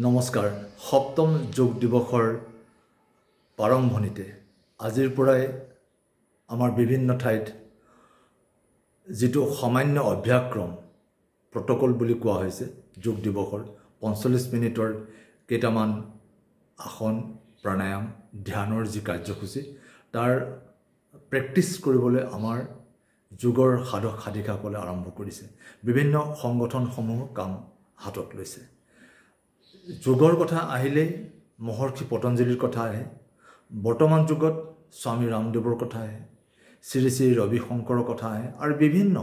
নমস্কাৰ সপ্তম যোগ দিৱসৰ প্ৰাৰম্ভণিতে আজিৰ পৰাই আমাৰ বিভিন্ন ঠাইত যেটো সামান্য অভ্যাসক্ৰম প্ৰটকল বুলি কোৱা হৈছে যোগ দিৱসৰ 45 মিনিটৰ কেইটামান আসন প্ৰাণায়াম ধ্যানৰ যি কাৰ্যসূচী তাৰ প্ৰেক্টিছ কৰিবলৈ আমাৰ যোগৰ সাধক সাধিকাসকলে আৰম্ভ কৰিছে বিভিন্ন সংগঠনসমূহ কাম হাতত লৈছে যোগৰ কথা আহিলে মহৰ্ষি পতঞ্জলিৰ কথা আহে বৰ্তমান যুগত স্বামী ৰামদেৱৰ কথা আহে শ্ৰী শ্ৰী ৰবি শংকৰৰ কথা আহে আৰু বিভিন্ন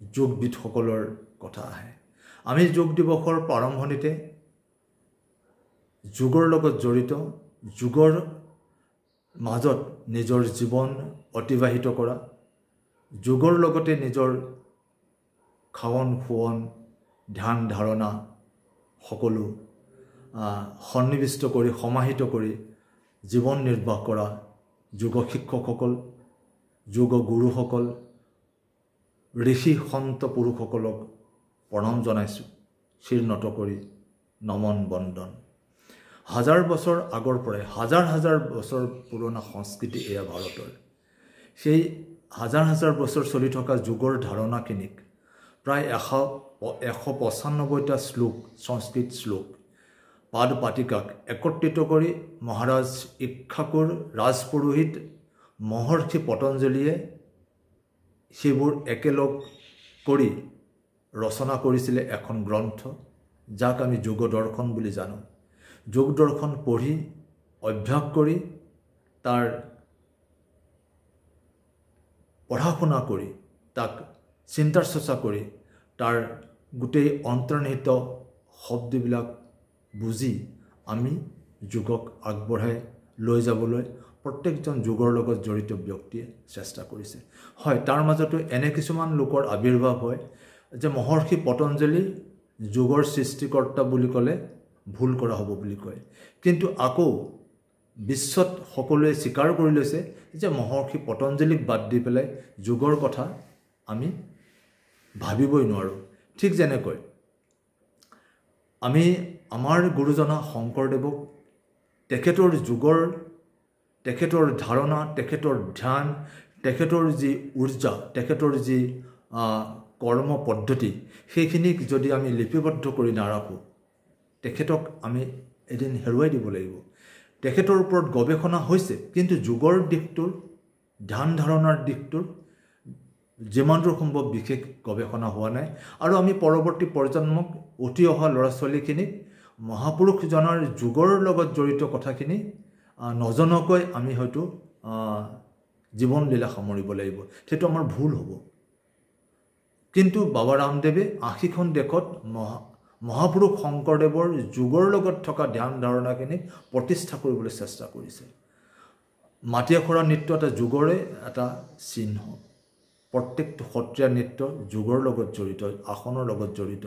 যোগবিদসকলৰ কথা আহে আমি যোগ দিৱসৰ প্ৰাৰম্ভণিতে যোগৰ লগত জড়িত যোগৰ মাজত নিজৰ জীৱন অতিবাহিত কৰা যোগৰ লগতে নিজৰ খাৱন খুৱন ধ্যান ধাৰণা সকলো সন্নিবিষ্ট কৰি সমাহিত কৰি জীৱন নিৰ্বাহ কৰা যোগ শিক্ষকসকল যোগ গুৰুসকল ঋষি সন্ত পুৰুষসকলক প্ৰণাম জনাইছোঁ শিৰনত কৰি নমন বন্দন হাজাৰ বছৰ আগৰ পৰাই হাজাৰ বছৰ পুৰণা সংস্কৃতি এয়া ভাৰতৰ সেই হাজাৰ বছৰ চলি থকা যোগৰ ধাৰণাখিনিক প্ৰায় 195টা শ্লোক সংস্কৃত শ্লোক পাদ পাতিকাক একত্ৰিত কৰি মহাৰাজ ইক্ষ্বাকুৰ ৰাজপুৰোহিত মহৰ্ষি পতঞ্জলিয়ে সেইবোৰ একেলগ কৰি ৰচনা কৰিছিলে এখন গ্ৰন্থ যাক আমি যোগ দৰ্শন বুলি জানো যোগ দৰ্শন পঢ়ি অভ্যাস কৰি তাৰ পঢ়া শুনা কৰি তাক চিন্তাৰ চৰ্চা কৰি তাৰ গোটেই অন্তৰ্নিহিত শব্দবিলাক বুজি আমি যোগক আগবঢ়াই লৈ যাবলৈ প্ৰত্যেকজন যোগৰ লগত জড়িত ব্যক্তিয়ে চেষ্টা কৰিছে হয় তাৰ মাজতো এনে কিছুমান লোকৰ আবিৰ্ভাৱ হয় যে মহৰ্ষি পতঞ্জলি যোগৰ সৃষ্টিকৰ্তা বুলি ক'লে ভুল কৰা হ'ব বুলি কয় কিন্তু আকৌ বিশ্বত সকলোৱে স্বীকাৰ কৰি লৈছে যে মহৰ্ষি পতঞ্জলিক বাদ দি পেলাই যোগৰ কথা আমি ভাবিবই নোৱাৰোঁ ঠিক যেনেকৈ আমি আমাৰ গুৰুজনা শংকৰদেৱক তেখেতৰ যোগৰ তেখেতৰ ধাৰণা তেখেতৰ ধ্যান তেখেতৰ যি ঊৰ্জা তেখেতৰ যি কৰ্ম পদ্ধতি সেইখিনিক যদি আমি লিপিবদ্ধ কৰি নাৰাখোঁ তেখেতক আমি এদিন হেৰুৱাই দিব লাগিব তেখেতৰ ওপৰত গৱেষণা হৈছে কিন্তু যোগৰ দিশটোৰ ধ্যান ধাৰণাৰ দিশটোৰ যিমান দূৰ সম্ভৱ বিশেষ গৱেষণা হোৱা নাই আৰু আমি পৰৱৰ্তী প্ৰজন্মক উঠি অহা ল'ৰা ছোৱালীখিনিক মহাপুৰুষজনৰ যোগৰ লগত জড়িত কথাখিনি নজনাকৈ আমি হয়তো জীৱন লীলা সামৰিব লাগিব সেইটো আমাৰ ভুল হ'ব কিন্তু বাবা ৰামদেৱে 80খন দেশত মহাপুৰুষ শংকৰদেৱৰ যোগৰ লগত থকা ধ্যান ধাৰণাখিনি প্ৰতিষ্ঠা কৰিবলৈ চেষ্টা কৰিছে মাটিয়াখৰা নৃত্য এটা যোগৰে এটা চিহ্ন প্ৰত্যেকটো সত্ৰীয়া নৃত্য যোগৰ লগত জড়িত আসনৰ লগত জড়িত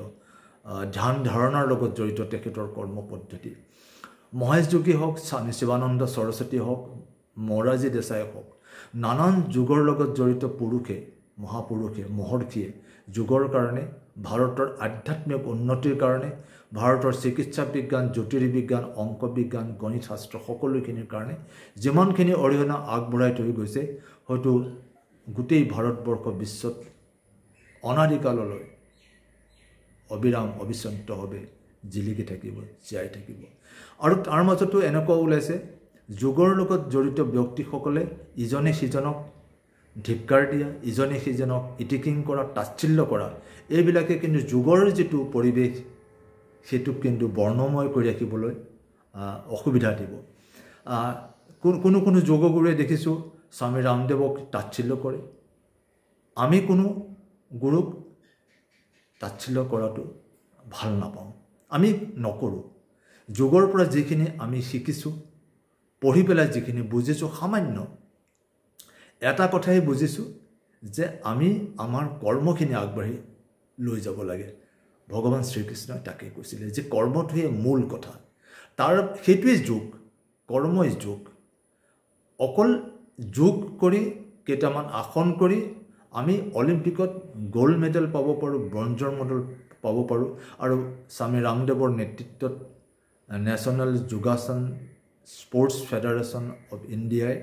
ধ্যান ধাৰণাৰ লগত জড়িত তেখেতৰ কৰ্ম পদ্ধতি মহেশ যোগী হওক স্বামী শিৱানন্দ সৰস্বতী হওক মৌৰাজী দেশাই হওক নানান যোগৰ লগত জড়িত পুৰুষে মহাপুৰুষে মহৰ্ষিয়ে যোগৰ কাৰণে ভাৰতৰ আধ্যাত্মিক উন্নতিৰ কাৰণে ভাৰতৰ চিকিৎসা বিজ্ঞান জ্যোতিৰ্বিজ্ঞান অংক বিজ্ঞান গণিত শাস্ত্ৰ সকলোখিনিৰ কাৰণে যিমানখিনি অৰিহণা আগবঢ়াই থৈ গৈছে হয়তো গোটেই ভাৰতবৰ্ষ বিশ্বত অনাদিকাললৈ অবিৰাম অবিচ্ছিন্নভাৱে জিলিকি থাকিব জীয়াই থাকিব আৰু তাৰ মাজতো এনেকুৱা ওলাইছে যোগৰ লগত জড়িত ব্যক্তিসকলে ইজনে সিজনক ধিক্কাৰ দিয়া ইজনে সিজনক ইটিকিং কৰা তাচ্ছিল্য কৰা এইবিলাকে কিন্তু যোগৰ যিটো পৰিৱেশ সেইটোক কিন্তু বৰ্ণময় কৰি ৰাখিবলৈ অসুবিধা দিব কোনো যোগগুৰুৱে দেখিছোঁ স্বামী ৰামদেৱক তাচ্ছিল্য কৰে আমি কোনো গুৰুক তাচ্ছিল্য কৰাটো ভাল নাপাওঁ আমি নকৰোঁ যোগৰ পৰা যিখিনি আমি শিকিছোঁ পঢ়ি পেলাই যিখিনি বুজিছোঁ সামান্য এটা কথাই বুজিছোঁ যে আমি আমাৰ কৰ্মখিনি আগবাঢ়ি লৈ যাব লাগে ভগৱান শ্ৰীকৃষ্ণই তাকে কৈছিলে যে কৰ্মটোৱে মূল কথা তাৰ সেইটোৱেই যোগ কৰ্মই যোগ অকল যোগ কৰি কেইটামান আসন কৰি আমি অলিম্পিকত গোল্ড মেডেল পাব পাৰোঁ ব্ৰঞ্জৰ মেডেল পাব পাৰোঁ আৰু স্বামী ৰামদেৱৰ নেতৃত্বত নেশ্যনেল যোগাসন স্পৰ্টছ ফেডাৰেশ্যন অফ ইণ্ডিয়াই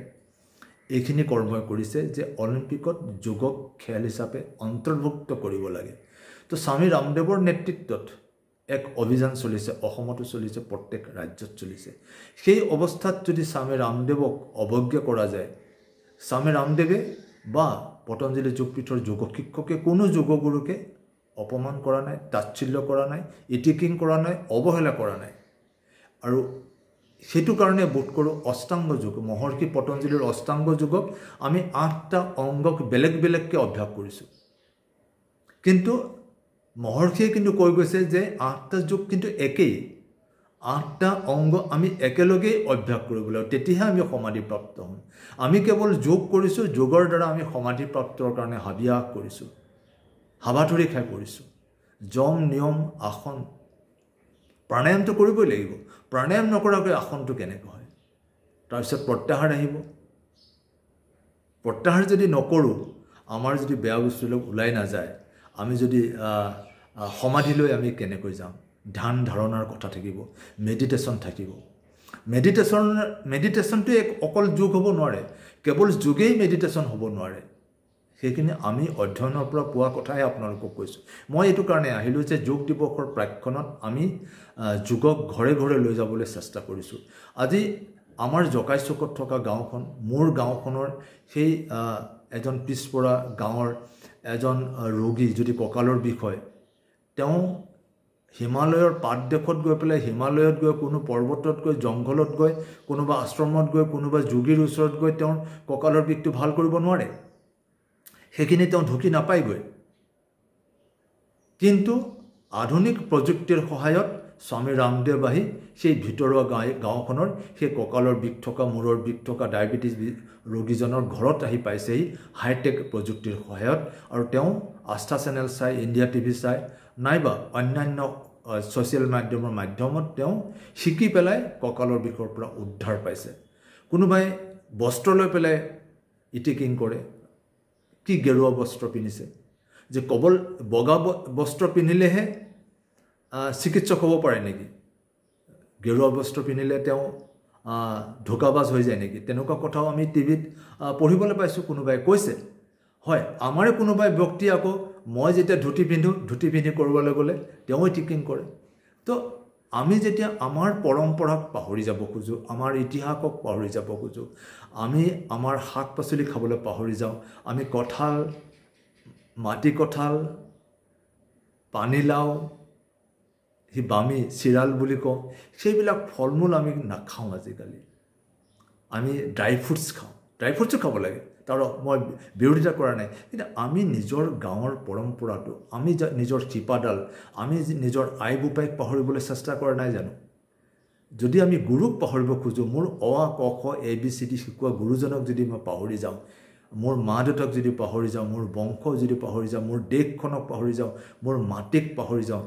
এইখিনি কৰ্মই কৰিছে যে অলিম্পিকত যোগক খেল হিচাপে অন্তৰ্ভুক্ত কৰিব লাগে। তো স্বামী ৰামদেৱৰ নেতৃত্বত এক অভিযান চলিছে, অসমতো চলিছে, প্ৰত্যেক ৰাজ্যত চলিছে। সেই অৱস্থাত যদি স্বামী ৰামদেৱক অৱজ্ঞা কৰা যায়, স্বামী ৰামদেৱে বা পতঞ্জলি যোগপীঠৰ যোগ শিক্ষকে কোনো যোগগুৰুকে অপমান কৰা নাই, তাচ্ছিল্য কৰা নাই, ইটিকিং কৰা নাই, অৱহেলা কৰা নাই। আৰু সেইটো কাৰণে বোধ কৰোঁ অষ্টাংগ যোগ, মহৰ্ষি পতঞ্জলিৰ অষ্টাংগ যোগক আমি 8টা অংগক বেলেগ বেলেগকৈ অভ্যাস কৰিছোঁ। কিন্তু মহৰ্ষিয়ে কিন্তু কৈ গৈছে যে 8টা যোগ কিন্তু একেই, 8টা অংগ আমি একেলগেই অভ্যাস কৰিব লাগিব, তেতিয়াহে আমি সমাধিপ্ৰাপ্ত হ'ম। আমি কেৱল যোগ কৰিছোঁ, যোগৰ দ্বাৰা আমি সমাধিপ্ৰাপ্তৰ কাৰণে হাবিয়াস কৰিছোঁ, হাবাথুৰি খাই পৰিছোঁ। যম নিয়ম আসন প্ৰাণায়ামটো কৰিবই লাগিব, প্ৰাণায়াম নকৰাকৈ আসনটো কেনেকৈ হয়? তাৰপিছত প্ৰত্যাহাৰ আহিব। প্ৰত্যাহাৰ যদি নকৰোঁ, আমাৰ যদি বেয়া বস্তুবিলাক ওলাই নাযায়, আমি যদি সমাধিলৈ আমি কেনেকৈ যাম? ধ্যান ধাৰণাৰ কথা থাকিব, মেডিটেশ্যন থাকিব। মেডিটেশ্যনটো অকল যোগ হ'ব নোৱাৰে, কেৱল যোগেই মেডিটেশ্যন হ'ব নোৱাৰে। সেইখিনি আমি অধ্যয়নৰ পৰা পোৱা কথাই আপোনালোকক কৈছোঁ। মই এইটো কাৰণে আহিলোঁ যে যোগ দিৱসৰ প্ৰাক্ষণত আমি যোগক ঘৰে ঘৰে লৈ যাবলৈ চেষ্টা কৰিছোঁ। আজি আমাৰ জকাইচুকত থকা গাঁওখন, মোৰ গাঁওখনৰ সেই এজন পিছপৰা গাঁৱৰ এজন ৰোগী যদি কঁকালৰ বিষ হয়, তেওঁ হিমালয়ৰ পাদদেশত গৈ পেলাই, হিমালয়ত গৈ, কোনো পৰ্বতত গৈ, জংঘলত গৈ, কোনোবা আশ্ৰমত গৈ, কোনোবা যোগীৰ ওচৰত গৈ তেওঁৰ কঁকালৰ বিষটো ভাল কৰিব নোৱাৰে, সেইখিনি তেওঁ ঢুকি নাপায়গৈ। কিন্তু আধুনিক প্ৰযুক্তিৰ সহায়ত স্বামী ৰামদেৱ আহি সেই ভিতৰুৱা গাঁওখনৰ সেই কঁকালৰ বিষ থকা, মূৰৰ বিষ থকা ডায়েবেটিছ ৰোগীজনৰ ঘৰত আহি পাইছেহি হাইটেক প্ৰযুক্তিৰ সহায়ত। আৰু তেওঁ আস্থা চেনেল চাই, ইণ্ডিয়া টিভি চাই, নাইবা অন্যান্য ছ'চিয়েল মাধ্যমৰ মাধ্যমত তেওঁ শিকি পেলাই কঁকালৰ বিষৰ পৰা উদ্ধাৰ পাইছে। কোনোবাই বস্ত্ৰ লৈ পেলাই ইটিকিং কৰে, কি গেৰুৱা বস্ত্ৰ পিন্ধিছে, যে কেৱল বগা বস্ত্ৰ পিন্ধিলেহে চিকিৎসক হ'ব পাৰে নেকি? গেৰুৱা বস্ত্ৰ পিন্ধিলে তেওঁ ধোকাবাজ হৈ যায় নেকি? তেনেকুৱা কথাও আমি টিভিত পঢ়িবলৈ পাইছোঁ, কোনোবাই কৈছে। হয়, আমাৰে কোনোবাই ব্যক্তি আকৌ মই যেতিয়া ধুতি পিন্ধোঁ, ধুতি পিন্ধি কৰিবলৈ গ'লে তেওঁ ইটিকিং কৰে। তো আমি যেতিয়া আমাৰ পৰম্পৰাক পাহৰি যাব খোজোঁ, আমাৰ ইতিহাসক পাহৰি যাব খোজোঁ, আমি আমাৰ শাক পাচলি খাবলৈ পাহৰি যাওঁ, আমি কঁঠাল, মাটি কঁঠাল, পানীলাও, সি বামি চিৰাল বুলি কওঁ, সেইবিলাক ফল মূল আমি নাখাওঁ আজিকালি। আমি ড্ৰাই ফ্ৰুটছ খাওঁ, ড্ৰাই ফ্ৰুটছো খাব লাগে, তাৰ মই বিৰোধিতা কৰা নাই। কিন্তু আমি নিজৰ গাঁৱৰ পৰম্পৰাটো, আমি নিজৰ শিপাডাল, আমি নিজৰ আই বোপাইক পাহৰিবলৈ চেষ্টা কৰা নাই জানো? যদি আমি গুৰুক পাহৰিব খোজোঁ, মোৰ অ আ ক খ ABCD শিকোৱা গুৰুজনক যদি মই পাহৰি যাওঁ, মোৰ মা দেউতাক যদি পাহৰি যাওঁ, মোৰ বংশ যদি পাহৰি যাওঁ, মোৰ দেশখনক পাহৰি যাওঁ, মোৰ মাটিক পাহৰি যাওঁ,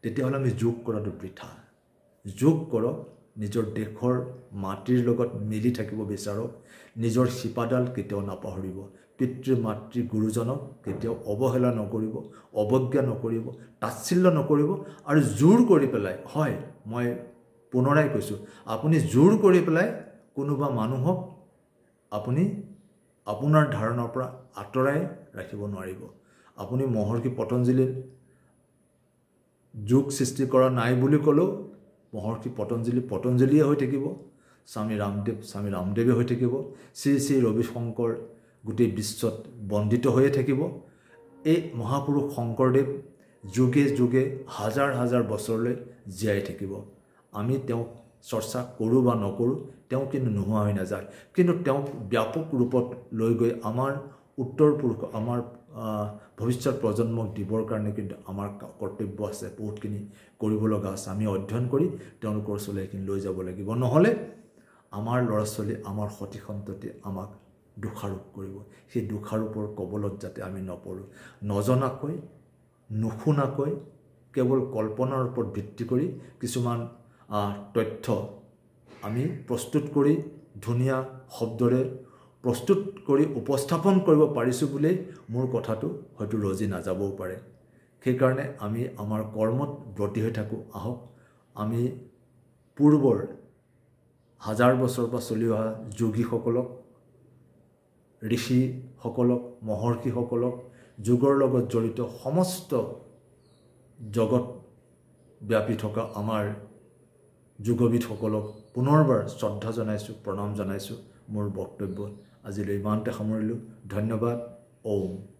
তেতিয়াহ'লে আমি যোগ কৰাটো বৃথা। যোগ কৰক, নিজৰ দেশৰ মাটিৰ লগত মিলি থাকিব বিচাৰক, নিজৰ শিপাডাল কেতিয়াও নাপাহৰিব, পিতৃ মাতৃ গুৰুজনক কেতিয়াও অৱহেলা নকৰিব, অৱজ্ঞা নকৰিব, তাচ্ছিল্য নকৰিব। আৰু জোৰ কৰি পেলাই, হয় মই পুনৰাই কৈছোঁ, আপুনি জোৰ কৰি পেলাই কোনোবা মানুহক আপুনি আপোনাৰ ধাৰণাৰ পৰা আঁতৰাই ৰাখিব নোৱাৰিব। আপুনি মহৰ্ষি পতঞ্জলিৰ যোগ সৃষ্টি কৰা নাই বুলি ক'লেও মহৰ্ষি পতঞ্জলিয়ে হৈ থাকিব, স্বামী ৰামদেৱে হৈ থাকিব, শ্ৰী শ্ৰী ৰবি শংকৰ গোটেই বিশ্বত বন্দিত হৈয়ে থাকিব। এই মহাপুৰুষ শংকৰদেৱ যুগে যুগে হাজাৰ হাজাৰ বছৰলৈ জীয়াই থাকিব। আমি তেওঁক চৰ্চা কৰোঁ বা নকৰোঁ, তেওঁ কিন্তু নোহোৱা হৈ নাযায়। কিন্তু তেওঁক ব্যাপক ৰূপত লৈ গৈ আমাৰ উত্তৰ পুৰুষ, আমাৰ ভৱিষ্যত প্ৰজন্মক দিবৰ কাৰণে কিন্তু আমাৰ কৰ্তব্য আছে, বহুতখিনি কৰিব লগা আছে। আমি অধ্যয়ন কৰি তেওঁলোকৰ ওচৰলৈ এইখিনি লৈ যাব লাগিব, নহ'লে আমাৰ ল'ৰা ছোৱালী, আমাৰ সতি সন্ততি আমাক দোষাৰোপ কৰিব। সেই দোষাৰোপৰ কবলত যাতে আমি নপৰোঁ, নজনাকৈ, নুশুনাকৈ, কেৱল কল্পনাৰ ওপৰত ভিত্তি কৰি কিছুমান তথ্য আমি প্ৰস্তুত কৰি ধুনীয়া শব্দৰে প্ৰস্তুত কৰি উপস্থাপন কৰিব পাৰিছোঁ বুলিয়েই মোৰ কথাটো হয়তো ৰজি নাযাবও পাৰে। সেইকাৰণে আমি আমাৰ কৰ্মত ব্ৰতী হৈ থাকোঁ। আহক আমি পূৰ্বৰ হাজাৰ বছৰৰ পৰা চলি অহা যোগীসকলক, ঋষিসকলক, মহৰ্ষিসকলক, যুগৰ লগত জড়িত সমস্ত জগত ব্যাপী থকা আমাৰ যুগবিদসকলক পুনৰবাৰ শ্ৰদ্ধা জনাইছোঁ, প্ৰণাম জনাইছোঁ। মোৰ বক্তব্য আজিলৈ ইমানতে সামৰিলোঁ। ধন্যবাদ। ওম।